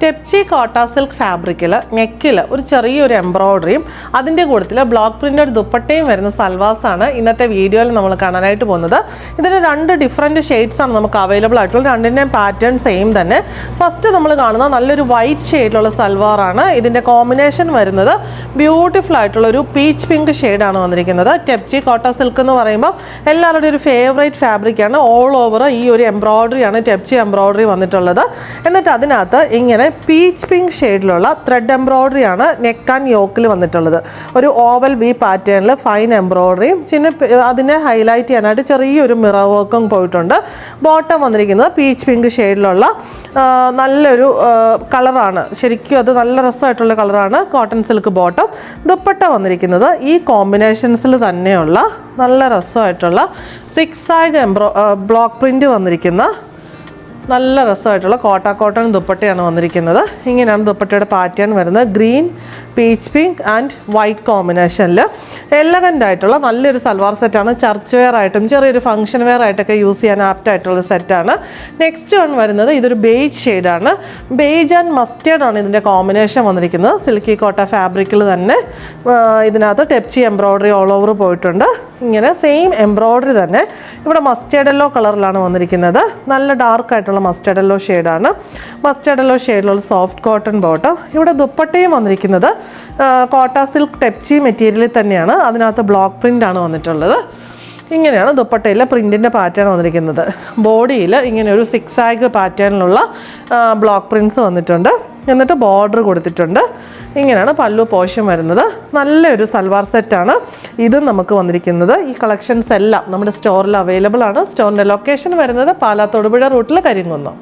ടെപ്ചി കോട്ട സിൽക്ക് ഫാബ്രിക്കിൽ നെക്കിൽ ഒരു ചെറിയൊരു എംബ്രോയ്ഡറിയും അതിൻ്റെ കൂട്ടത്തിൽ ബ്ലോക്ക് പ്രിൻ്റഡ് ദുപ്പട്ടയും വരുന്ന സൽവാസാണ് ഇന്നത്തെ വീഡിയോയിൽ നമ്മൾ കാണാനായിട്ട് പോകുന്നത്. ഇതിന് രണ്ട് ഡിഫറെൻറ്റ് ഷെയ്ഡ്സാണ് നമുക്ക് അവൈലബിൾ ആയിട്ടുള്ളത്. രണ്ടിൻ്റെയും പാറ്റേൺ സെയിം തന്നെ. ഫസ്റ്റ് നമ്മൾ കാണുന്ന നല്ലൊരു വൈറ്റ് ഷെയ്ഡിലുള്ള സൽവാറാണ്. ഇതിൻ്റെ കോമ്പിനേഷൻ വരുന്നത് ബ്യൂട്ടിഫുൾ ആയിട്ടുള്ളൊരു പീച്ച് പിങ്ക് ഷെയ്ഡാണ് വന്നിരിക്കുന്നത്. ടെപ്ചി കോട്ട സിൽക്ക് എന്ന് പറയുമ്പോൾ എല്ലാവരുടെയും ഒരു ഫേവറേറ്റ് ഫാബ്രിക്കാണ്. ഓൾ ഓവർ ഈ ഒരു എംബ്രോയ്ഡറിയാണ് ടെപ്ചി എംബ്രോയ്ഡറി വന്നിട്ടുള്ളത്. എന്നിട്ട് അതിനകത്ത് ഇങ്ങനെ പീച്ച് പിങ്ക് ഷെയ്ഡിലുള്ള ത്രെഡ് എംബ്രോയ്ഡറി ആണ് നെക്ക് ആൻഡ് യോക്കിൽ വന്നിട്ടുള്ളത്. ഒരു ഓവൽ വി പാറ്റേണിൽ ഫൈൻ എംബ്രോയ്ഡറിയും അതിനെ ഹൈലൈറ്റ് ചെയ്യാനായിട്ട് ചെറിയൊരു മിറർ വർക്കും പോയിട്ടുണ്ട്. ബോട്ടം വന്നിരിക്കുന്നത് പീച്ച് പിങ്ക് ഷെയ്ഡിലുള്ള നല്ലൊരു കളറാണ്. ശരിക്കും അത് നല്ല രസമായിട്ടുള്ള കളറാണ്. Cotton silk bottom. ദുപ്പട്ട വന്നിരിക്കുന്നത് ഈ കോമ്പിനേഷൻസിൽ തന്നെയുള്ള നല്ല രസമായിട്ടുള്ള സിക്സാഗ് ബ്ലോക്ക് പ്രിൻ്റ് വന്നിരിക്കുന്ന നല്ല രസമായിട്ടുള്ള കോട്ടൺ ദുപ്പട്ടയാണ് വന്നിരിക്കുന്നത്. ഇങ്ങനെയാണ് ദുപ്പട്ടയുടെ പാറ്റേൺ വരുന്നത്. Green, peach pink and white കോമ്പിനേഷനിൽ എലഗൻ്റ് ആയിട്ടുള്ള നല്ലൊരു സൽവാർ സെറ്റാണ്. ചർച്ച് വെയർ ആയിട്ടും ചെറിയൊരു ഫംഗ്ഷൻ വെയർ ആയിട്ടൊക്കെ യൂസ് ചെയ്യാൻ ആപ്റ്റായിട്ടുള്ള സെറ്റാണ്. നെക്സ്റ്റ് വൺ വരുന്നത് ഇതൊരു ബേജ് ഷെയ്ഡാണ്. ബേജ് ആൻഡ് മസ്റ്റേർഡ് ആണ് ഇതിൻ്റെ കോമ്പിനേഷൻ വന്നിരിക്കുന്നത്. സിൽക്കി കോട്ട ഫാബ്രിക്കിൽ തന്നെ ഇതിനകത്ത് ടെപ്ചി എംബ്രോയ്ഡറി ഓൾ ഓവർ പോയിട്ടുണ്ട്. ഇങ്ങനെ സെയിം എംബ്രോയ്ഡറി തന്നെ ഇവിടെ മസ്റ്റേർഡ് യെല്ലോ കളറിലാണ് വന്നിരിക്കുന്നത്. നല്ല ഡാർക്ക് ആയിട്ടുള്ള മസ്റ്റേർഡ് യെല്ലോ ഷെയ്ഡാണ്. മസ്റ്റേർഡ് യെല്ലോ ഷെയ്ഡിലുള്ള സോഫ്റ്റ് കോട്ടൺ ബോട്ടം. ഇവിടെ ദുപ്പട്ടയും വന്നിരിക്കുന്നത് കോട്ട സിൽക്ക് ടെപ്ചി മെറ്റീരിയലിൽ തന്നെയാണ്. അതിനകത്ത് ബ്ലോക്ക് പ്രിൻ്റ് ആണ് വന്നിട്ടുള്ളത്. ഇങ്ങനെയാണ് ദുപ്പട്ടയിലെ പ്രിൻറ്റിൻ്റെ പാറ്റേൺ വന്നിരിക്കുന്നത്. ബോഡിയിൽ ഇങ്ങനെ ഒരു സിക്സാഗ് പാറ്റേണിലുള്ള ബ്ലോക്ക് പ്രിൻറ്റ്സ് വന്നിട്ടുണ്ട്. എന്നിട്ട് ബോർഡർ കൊടുത്തിട്ടുണ്ട്. ഇങ്ങനെയാണ് പല്ലു പോർഷൻ വരുന്നത്. നല്ലൊരു സൽവാർ സെറ്റാണ് ഇതും നമുക്ക് വന്നിരിക്കുന്നത്. ഈ കളക്ഷൻസ് എല്ലാം നമ്മുടെ സ്റ്റോറിൽ അവൈലബിൾ ആണ്. സ്റ്റോറിൻ്റെ ലൊക്കേഷൻ വരുന്നത് പാലാ തൊടുപുഴ റൂട്ടിൽ കരിങ്കുന്നം.